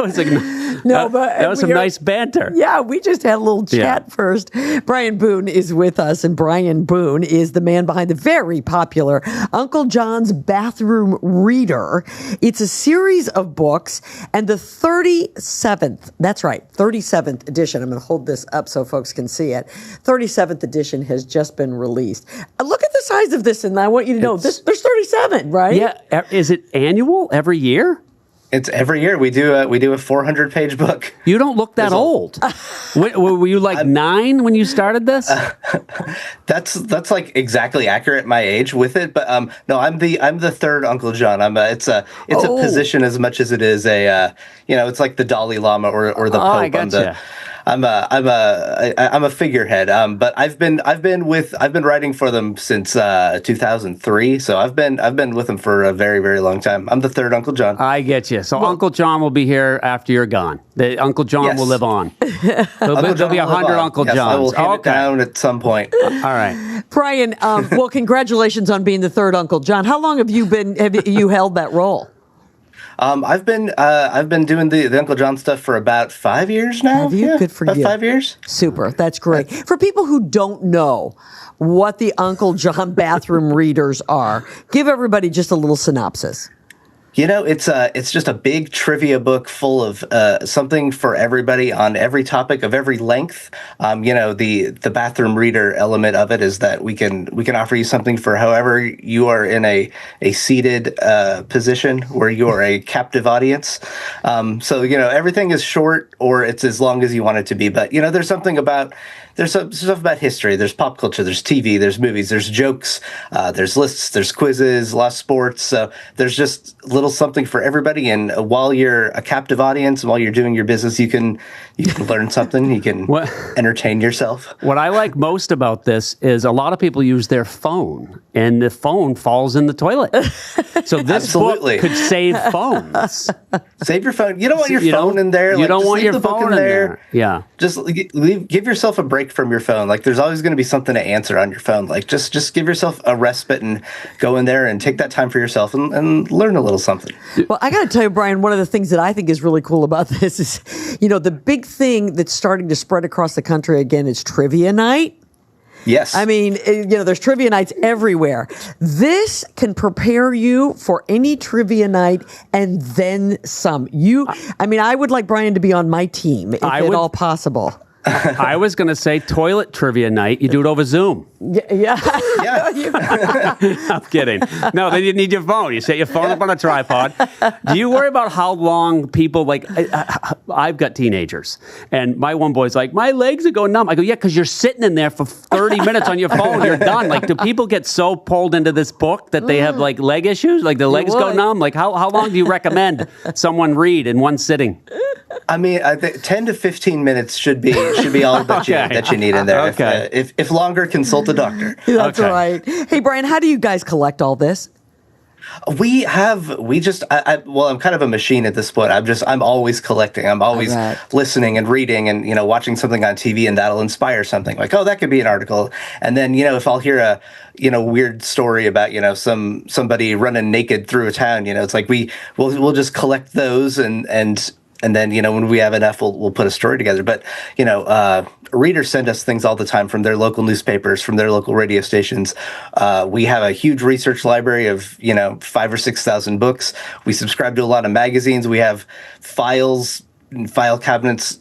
was some nice banter. Yeah, we just had a little chat first. Brian Boone is with us, and Brian Boone is the man behind the very popular Uncle John's Bathroom Reader. It's a series of books, and the 37th, that's right, 37th edition, I'm going to hold this up so folks can see it, 37th edition has just been released. Look at the size of this, and I want you to know, there's 37, right? Yeah, is it annual every year? It's every year we do a 400-page book. You don't look that old. Were you like 9 when you started this? That's like exactly accurate my age with it, but no, I'm the third Uncle John. It's a position as much as it is it's like the Dalai Lama or the Pope. I gotcha. I'm a figurehead. But I've been writing for them since 2003. So I've been with them for a very, very long time. I'm the third Uncle John. I get you. So Uncle John will be here after you're gone. The Uncle John will live on. There'll be 100 Uncle Johns. I will hand it down at some point. All right. Brian, well, congratulations on being the third Uncle John. How long have you held that role? I've been doing the Uncle John stuff for about 5 years now. Have you? Yeah, Good for about you. 5 years. Super. That's great. For people who don't know what the Uncle John bathroom readers are, give everybody just a little synopsis. It's just a big trivia book full of something for everybody on every topic of every length. The bathroom reader element of it is that we can offer you something for however you are in a seated position where you are a captive audience. So everything is short or it's as long as you want it to be. But there's something about. There's some stuff about history. There's pop culture. There's TV. There's movies. There's jokes. There's lists. There's quizzes. Lost sports. So there's just a little something for everybody. And while you're a captive audience, while you're doing your business, you can learn something. You can entertain yourself. What I like most about this is a lot of people use their phone, and the phone falls in the toilet. So this book could save phones. Save your phone. You don't want your phone in there. You don't want your phone in there. Yeah. Just give yourself a break from your phone. Like there's always going to be something to answer on your phone. Like just give yourself a respite and go in there and take that time for yourself and learn a little something. Well, I got to tell you, Brian, one of the things that I think is really cool about this is, the big thing that's starting to spread across the country again is trivia night. Yes. I mean, there's trivia nights everywhere. This can prepare you for any trivia night and then some. I would like Brian to be on my team if at all possible. I was going to say toilet trivia night. You do it over Zoom. Yeah. I'm kidding. No, then you need your phone. You set your phone up on a tripod. Do you worry about how long people, I've got teenagers, and my one boy's like, my legs are going numb. I go, yeah, because you're sitting in there for 30 minutes on your phone. You're done. Do people get so pulled into this book that they have, leg issues? Their legs go numb? How long do you recommend someone read in one sitting? I mean, I think 10 to 15 minutes should be all that you need in there. Okay. If longer, consult a doctor. That's right. Hey, Brian, how do you guys collect all this? I'm kind of a machine at this point. I'm always collecting. I'm always listening and reading and, watching something on TV, and that'll inspire something like, oh, that could be an article. And then, if I'll hear a, weird story about, somebody running naked through a town, it's like we'll just collect those and then, when we have enough, we'll put a story together. But, readers send us things all the time from their local newspapers, from their local radio stations. We have a huge research library of, 5,000 or 6,000 books. We subscribe to a lot of magazines. We have files and file cabinets,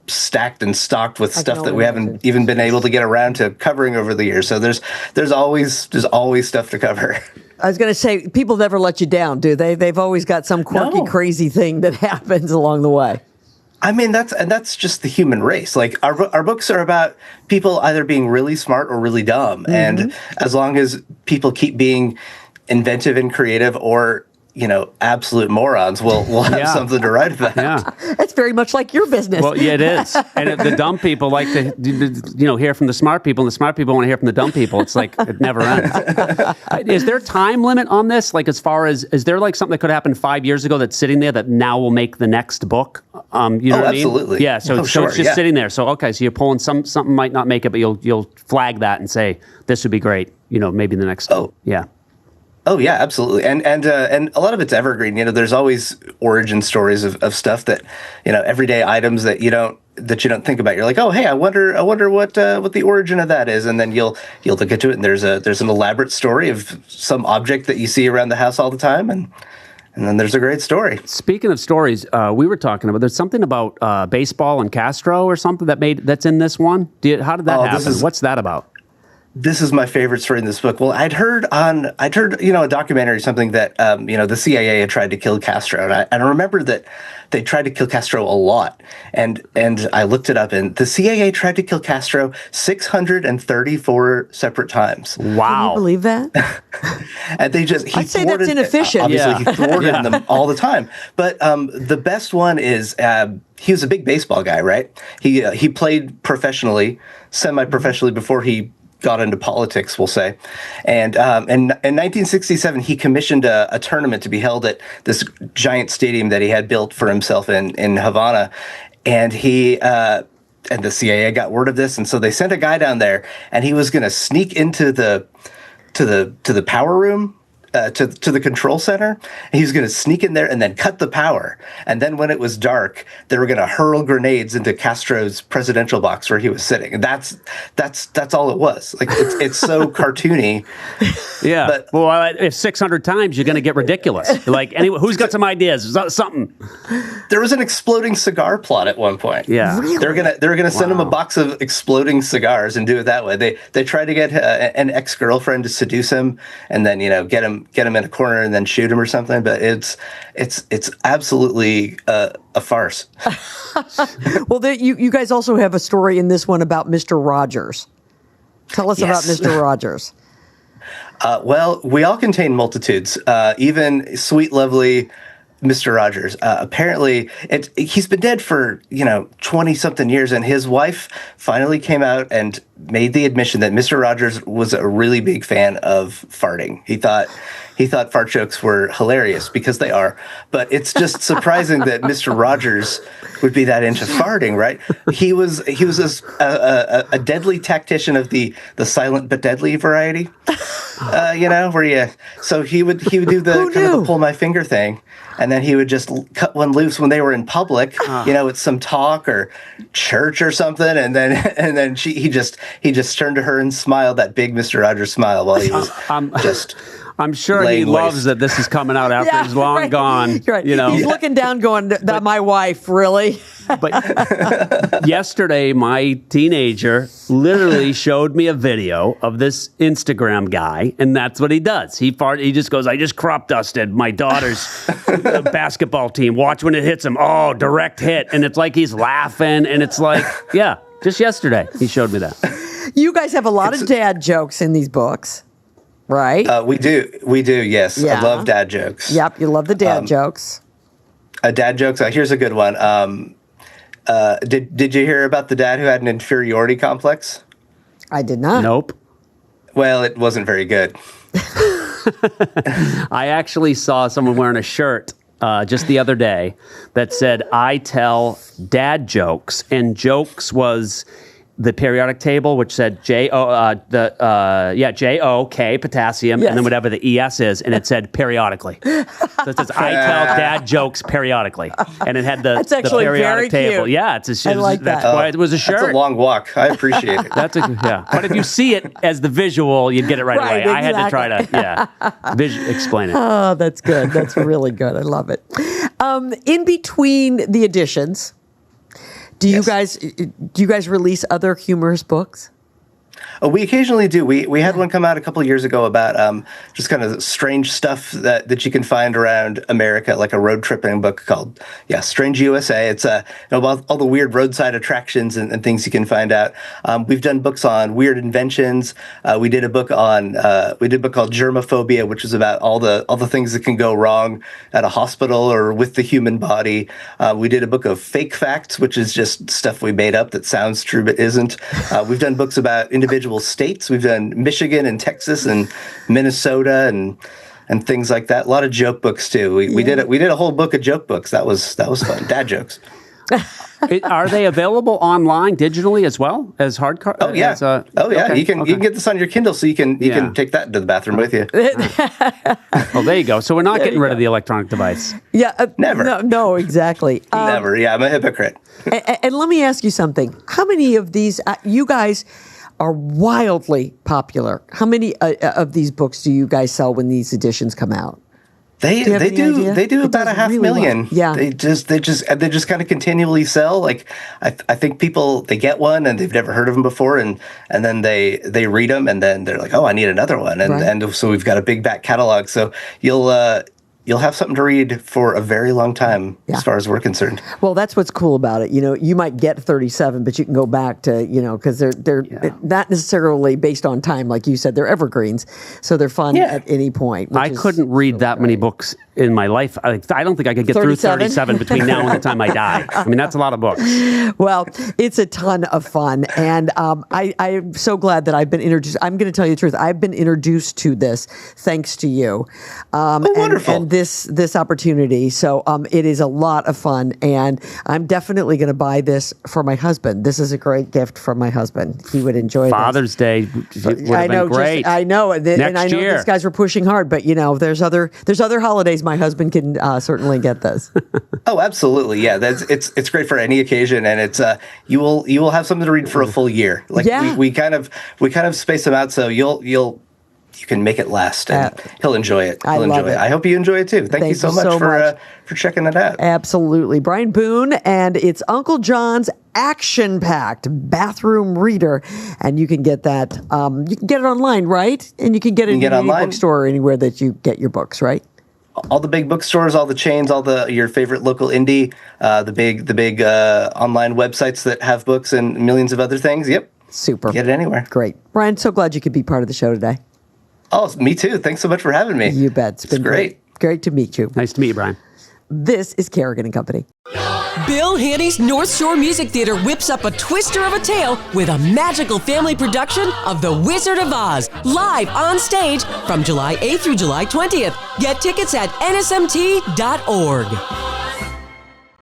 stacked and stocked with stuff that we haven't even been able to get around to covering over the years. So there's always stuff to cover. I was going to say, people never let you down, do they? They've always got some quirky, crazy thing that happens along the way. I mean, that's just the human race. Our books are about people either being really smart or really dumb. Mm-hmm. And as long as people keep being inventive and creative or absolute morons, we'll have something to write about. Yeah. That's very much like your business. Well, yeah, it is. And the dumb people like to, hear from the smart people, and the smart people want to hear from the dumb people. It's like it never ends. Is there a time limit on this? As far as, is there something that could happen 5 years ago that's sitting there that now will make the next book? What I mean? Absolutely. Yeah. So it's just sitting there. So okay, so you're pulling something might not make it, but you'll flag that and say this would be great. Maybe the next. Yeah. Oh yeah, absolutely, and a lot of it's evergreen. There's always origin stories of stuff that, everyday items that you don't think about. You're like, oh hey, I wonder what the origin of that is, and then you'll look into it, and there's an elaborate story of some object that you see around the house all the time, and then there's a great story. Speaking of stories, we were talking about there's something about baseball and Castro or something that's in this one. How did that happen? What's that about? This is my favorite story in this book. Well, I'd heard a documentary or something that the CIA had tried to kill Castro, and I remember that they tried to kill Castro a lot, and I looked it up, and the CIA tried to kill Castro 634 separate times. Wow! Can you believe that? And I'd say that's inefficient. Obviously, he thwarted them all the time. But the best one is he was a big baseball guy, right? He played professionally, semi-professionally before he got into politics, we'll say. And in 1967, he commissioned a tournament to be held at this giant stadium that he had built for himself in Havana. And and the CIA got word of this, and so they sent a guy down there, and he was going to sneak into the power room to the control center. He was going to sneak in there and then cut the power. And then when it was dark, they were going to hurl grenades into Castro's presidential box where he was sitting. And that's all it was. Like it's so cartoony. Yeah. But, well, if 600 times, you're going to get ridiculous. Like, anyway, who's got some ideas? Something. there was an exploding cigar plot at one point. Yeah. Really? They were gonna send him a box of exploding cigars and do it that way. They tried to get an ex-girlfriend to seduce him and then get him in a corner and then shoot him or something. But it's absolutely a farce. Well, you guys also have a story in this one about Mr. Rogers. Tell us about Mr. Rogers. Well, we all contain multitudes, even sweet, lovely Mr. Rogers. Apparently, he's been dead for 20-something years, and his wife finally came out and made the admission that Mr. Rogers was a really big fan of farting. He thought fart jokes were hilarious because they are, but it's just surprising that Mr. Rogers would be that into farting, right? He was a deadly tactician of the silent but deadly variety, so he would do the kind of the pull my finger thing. And then he would just cut one loose when they were in public, at some talk or church or something. And then he just turned to her and smiled that big Mr. Rogers smile while he was I'm sure he loves that this is coming out after he's long gone. Right. He's looking down going, my wife, really? But yesterday, my teenager literally showed me a video of this Instagram guy, and that's what he does. He just goes, I just crop dusted my daughter's basketball team. Watch when it hits him. Oh, direct hit. And it's like he's laughing, and it's like, just yesterday he showed me that. You guys have a lot of dad jokes in these books. Right? We do, yes. Yeah. I love dad jokes. Yep, you love the dad jokes. Dad jokes, here's a good one. Did you hear about the dad who had an inferiority complex? I did not. Nope. Well, it wasn't very good. I actually saw someone wearing a shirt just the other day that said, I tell dad jokes, and jokes was the periodic table, which said J-O-K, potassium, and then whatever the ES is, and it said periodically. So it says, I tell dad jokes periodically. And it had the periodic table. Cute. Yeah, I like that. That's why it was a shirt. That's a long walk. I appreciate it. But if you see it as the visual, you'd get it right away. Exactly. I had to try to explain it. Oh, that's good. That's really good. I love it. In between the editions, do you guys release other humorous books? We occasionally do. We had one come out a couple of years ago about just kind of strange stuff that you can find around America, like a road tripping book called Strange USA. It's about all the weird roadside attractions and things you can find out. We've done books on weird inventions. We did a book called Germophobia, which is about all the things that can go wrong at a hospital or with the human body. We did a book of fake facts, which is just stuff we made up that sounds true but isn't. We've done books about individual states. We've done Michigan and Texas and Minnesota and things like that. A lot of joke books too. We did a whole book of joke books. That was fun. Dad jokes. Are they available online digitally as well as hardcover? Oh yeah. Okay. You can get this on your Kindle, so you can take that into the bathroom with you. Well, there you go. So we're not getting rid of the electronic device. Yeah. Never. No, exactly. Never. Yeah, I'm a hypocrite. And let me ask you something. How many of these you guys are wildly popular? How many of these books do you guys sell when these editions come out? They do about 500,000. Well. Yeah. They just kind of continually sell. Like I think people, they get one and they've never heard of them before, and then they read them and then they're like, oh, I need another one, and so we've got a big back catalog. So you'll have something to read for a very long time, as far as we're concerned. Well, that's what's cool about it. You might get 37, but you can go back to, because they're not necessarily based on time, like you said. They're evergreens, so they're fun at any point. I couldn't read that many books in my life. I don't think I could get 37? through 37 between now and the time I die. I mean, that's a lot of books. Well, it's a ton of fun. And I'm so glad that I've been introduced. I'm going to tell you the truth. I've been introduced to this thanks to you. Wonderful. And this opportunity. So it is a lot of fun. And I'm definitely going to buy this for my husband. This is a great gift from my husband. He would enjoy Father's Day would have been great. I know. And I know year. these guys were pushing hard, but there's other holidays my husband can certainly get this. Oh, absolutely. Yeah, it's great for any occasion, and it's you will have something to read for a full year. Like we kind of space them out so you can make it last, and he'll enjoy it. He'll enjoy it. I hope you enjoy it too. Thank you so much for checking it out. Absolutely. Brian Boone, and it's Uncle John's action-packed bathroom reader, and you can get that. You can get it online, right? And you can get it in any bookstore or anywhere that you get your books, right? All the big bookstores, all the chains, your favorite local indie, the big online websites that have books and millions of other things. Yep. Super. Get it anywhere. Great. Brian, so glad you could be part of the show today. Oh, me too. Thanks so much for having me. You bet. It's been great. Great to meet you. Nice to meet you, Brian. This is Kerrigan & Company. Bill Haney's North Shore Music Theater whips up a twister of a tale with a magical family production of The Wizard of Oz, live on stage from July 8th through July 20th. Get tickets at nsmt.org.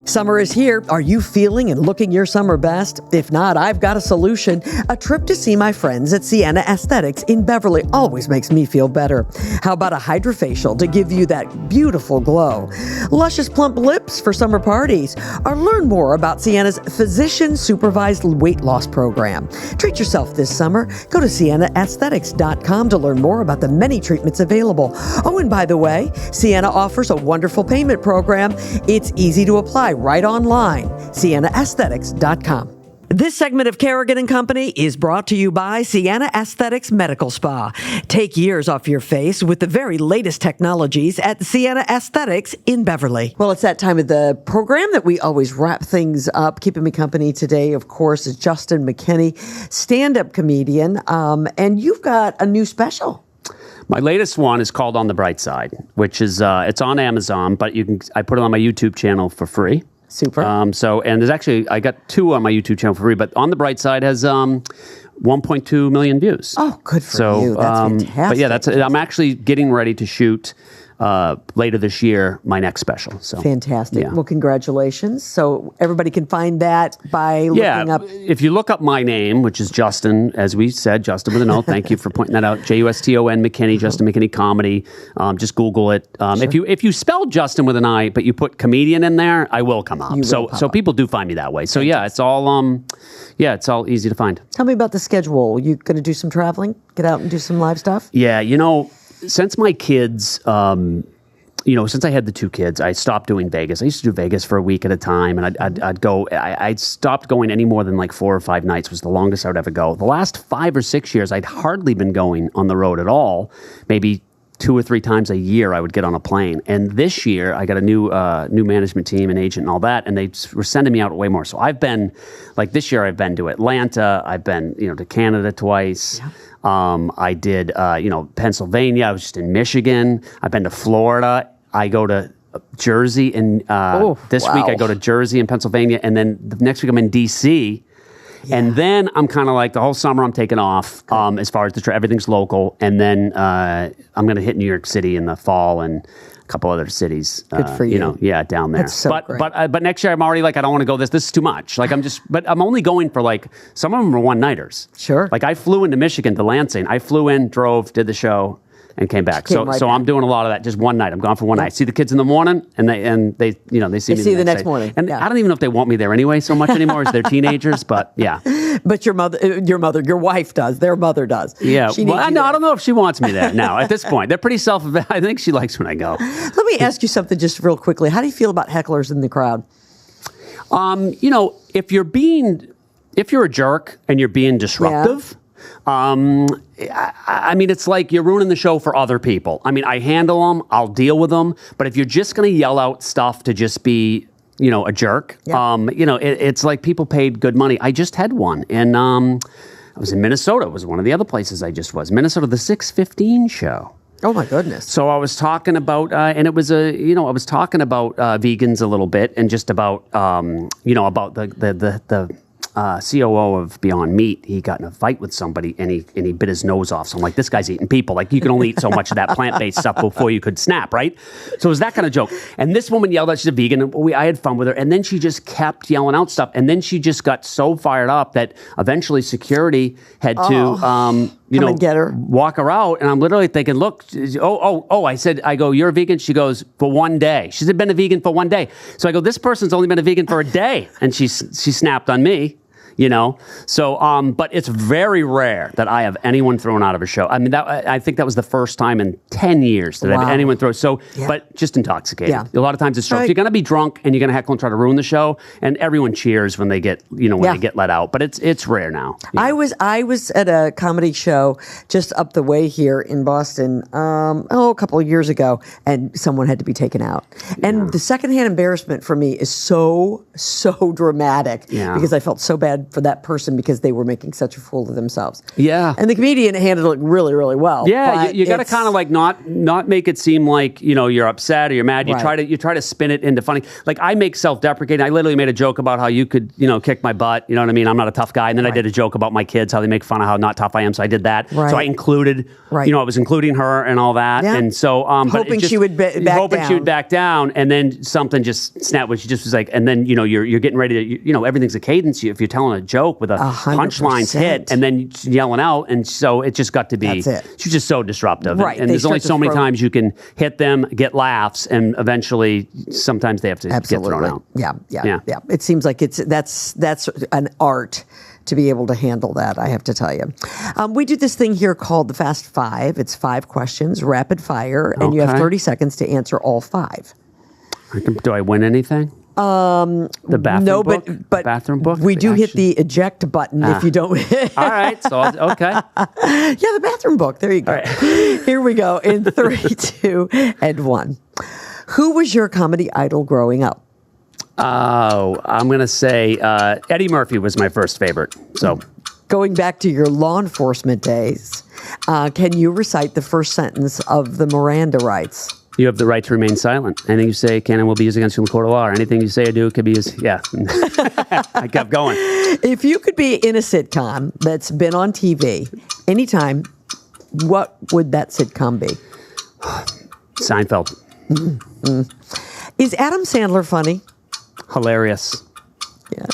Summer is here. Are you feeling and looking your summer best? If not, I've got a solution. A trip to see my friends at Sienna Aesthetics in Beverly always makes me feel better. How about a hydrofacial to give you that beautiful glow? Luscious plump lips for summer parties? Or learn more about Sienna's physician-supervised weight loss program. Treat yourself this summer. Go to siennaaesthetics.com to learn more about the many treatments available. Oh, and by the way, Sienna offers a wonderful payment program. It's easy to apply right online. siennaaesthetics.com. This segment of Kerrigan & Company is brought to you by Sienna Aesthetics Medical Spa. Take years off your face with the very latest technologies at Sienna Aesthetics in Beverly. Well, it's that time of the program that we always wrap things up. Keeping me company today, of course, is Juston McKinney, stand-up comedian, and you've got a new special. My latest one is called On the Bright Side, which is it's on Amazon, but I put it on my YouTube channel for free. Super. And there's actually, I got 2 on my YouTube channel for free, but On the Bright Side has 1.2 million views. Oh, good for you. That's fantastic. But yeah, I'm actually getting ready to shoot later this year my next special. So fantastic. Yeah. Well, congratulations. So everybody can find that by looking up. If you look up my name, which is Juston, as we said, Juston with an O. Thank you for pointing that out. Juston McKinney, Juston McKinney comedy. Just Google it. Sure. If you spell Juston with an I, but you put comedian in there, I will come up. So people do find me that way. So yeah, it's all it's all easy to find. Tell me about the schedule. You going to do some traveling? Get out and do some live stuff? Yeah, since my kids, since I had the 2 kids, I stopped doing Vegas. I used to do Vegas for a week at a time, and I'd go. I stopped going any more than like 4 or 5 nights was the longest I would ever go. The last 5 or 6 years, I'd hardly been going on the road at all. Maybe 2 or 3 times a year I would get on a plane. And this year I got a new management team and agent and all that, and they were sending me out way more. So I've been, like this year I've been to Atlanta, I've been, to Canada twice. Yeah. I did, Pennsylvania. I was just in Michigan. I've been to Florida. I go to Jersey, and this week I go to Jersey and Pennsylvania, and then the next week I'm in D.C., yeah. And then I'm kind of like the whole summer I'm taking off as far as everything's local. And then I'm going to hit New York City in the fall and a couple other cities. Good for you. Down there. That's so great. But next year I'm already like, I don't want to go this is too much. Like but I'm only going for like, some of them are one-nighters. Sure. Like I flew into Michigan to Lansing. I flew in, drove, did the show, and came back. So I'm doing a lot of that just one night. I'm gone for one night. I see the kids in the morning, and they see me the next morning. And I don't even know if they want me there anyway so much anymore as they're teenagers, but yeah. But your wife does. Their mother does. Yeah. I don't know if she wants me there now at this point. They're pretty I think she likes when I go. Let me ask you something just real quickly. How do you feel about hecklers in the crowd? If you're a jerk and you're being disruptive, yeah. I mean, it's like you're ruining the show for other people. I mean, I handle them, I'll deal with them, but if you're just going to yell out stuff to just be, a jerk, yeah. It's like people paid good money. I just had one, and I was in Minnesota. It was one of the other places I just was. Minnesota, the 615 show. Oh my goodness. So I was talking about, and it was I was talking about vegans a little bit, and just about, about the COO of Beyond Meat. He got in a fight with somebody, and he bit his nose off. So I'm like, this guy's eating people. Like, you can only eat so much of that plant-based stuff before you could snap, right? So it was that kind of joke. And this woman yelled out, she's a vegan, and I had fun with her. And then she just kept yelling out stuff. And then she just got so fired up that eventually security had to, Come and get her. walk her out. And I'm literally thinking, look, I go, you're a vegan? She goes, for one day. She's been a vegan for one day. So I go, this person's only been a vegan for a day. And she snapped on me. So, but it's very rare that I have anyone thrown out of a show. I mean, I think that was the first time in 10 years that I've had anyone throw. So, but just intoxicated. Yeah. A lot of times it's drunk. Right. You're going to be drunk and you're going to heckle and try to ruin the show. And everyone cheers when they get, they get let out. But it's rare now. I was at a comedy show just up the way here in Boston, a couple of years ago, and someone had to be taken out. And the secondhand embarrassment for me is so dramatic because I felt so bad for that person because they were making such a fool of themselves. Yeah. And the comedian handled it really, really well. Yeah, you got to kind of like not make it seem like, you're upset or you're mad. You try to spin it into funny. Like, I make self-deprecating. I literally made a joke about how you could, kick my butt. You know what I mean? I'm not a tough guy. And then I did a joke about my kids, how they make fun of how not tough I am. So I did that. Right. So I included, I was including her and all that. Yeah. And so, hoping she would back down. Hoping she would back down. And then something just snapped, where she just was like, and then, you're getting ready to, everything's a cadence. If you're telling a joke with a 100%. Punchline's hit, and then yelling out, and so it just got to be. That's it. She's just so disruptive, right? And there's only so many times you can hit them, get laughs, and eventually, sometimes they have to get thrown out. Yeah. It seems like that's an art to be able to handle that, I have to tell you. We do this thing here called the Fast Five. It's 5 questions, rapid fire, and you have 30 seconds to answer all 5. Do I win anything? The bathroom book? But bathroom book? We do hit the eject button if you don't. All right, so okay. Yeah, the bathroom book. There you go. Right. Here we go in 3, 2, and 1. Who was your comedy idol growing up? Oh, I'm going to say Eddie Murphy was my first favorite. So, going back to your law enforcement days, can you recite the first sentence of the Miranda rights? You have the right to remain silent. Anything you say can and will be used against you in the court of law. Or anything you say or do could be used. Yeah. I kept going. If you could be in a sitcom that's been on TV anytime, what would that sitcom be? Seinfeld. Mm-hmm. Is Adam Sandler funny? Hilarious. Yeah.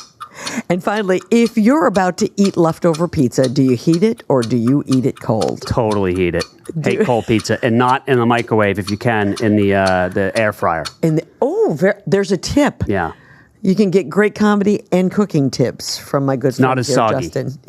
And finally, if you're about to eat leftover pizza, do you heat it or do you eat it cold? Totally heat it. Hate cold pizza, and not in the microwave if you can, in the air fryer. There's a tip. Yeah. You can get great comedy and cooking tips from my good friend Not as here, soggy. Justin.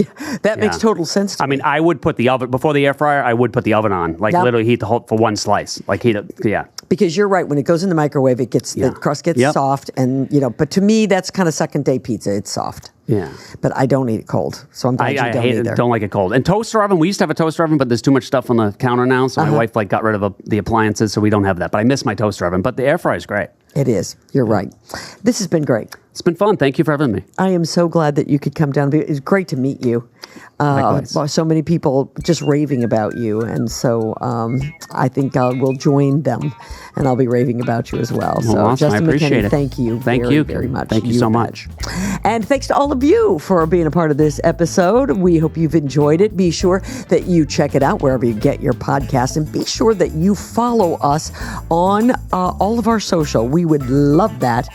That makes total sense to me. I mean, I would put the oven, before the air fryer, I would put the oven on. Like, literally heat the whole, for one slice. Like, heat it, Because you're right, when it goes in the microwave, the crust gets soft, and, but to me, that's kind of second-day pizza. It's soft. Yeah. But I don't eat it cold, so I'm glad you don't either. I don't like it cold. And toaster oven, we used to have a toaster oven, but there's too much stuff on the counter now, so my wife got rid of the appliances, so we don't have that. But I miss my toaster oven, but the air fryer is great. It is. You're right. This has been great. It's been fun. Thank you for having me. I am so glad that you could come down. It's great to meet you. So many people just raving about you, and so I think we'll join them, and I'll be raving about you as well. So, awesome. Justin I appreciate McKinney, it. thank you very much. Thank you so much. And thanks to all of you for being a part of this episode. We hope you've enjoyed it. Be sure that you check it out wherever you get your podcast, and be sure that you follow us on all of our social. We would love that,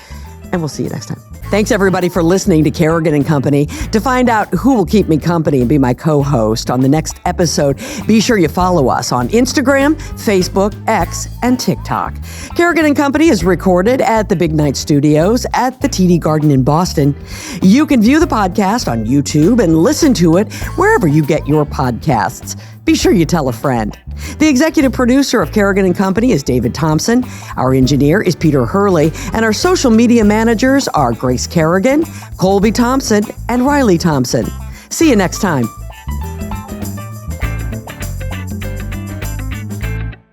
and we'll see you next time. Thanks, everybody, for listening to Kerrigan and Company. To find out who will keep me company and be my co-host on the next episode, be sure you follow us on Instagram, Facebook, X, and TikTok. Kerrigan and Company is recorded at the Big Night Studios at the TD Garden in Boston. You can view the podcast on YouTube and listen to it wherever you get your podcasts. Be sure you tell a friend. The executive producer of Kerrigan and Company is David Thompson. Our engineer is Peter Hurley, and our social media managers are Grace Kerrigan, Colby Thompson, and Riley Thompson. See you next time.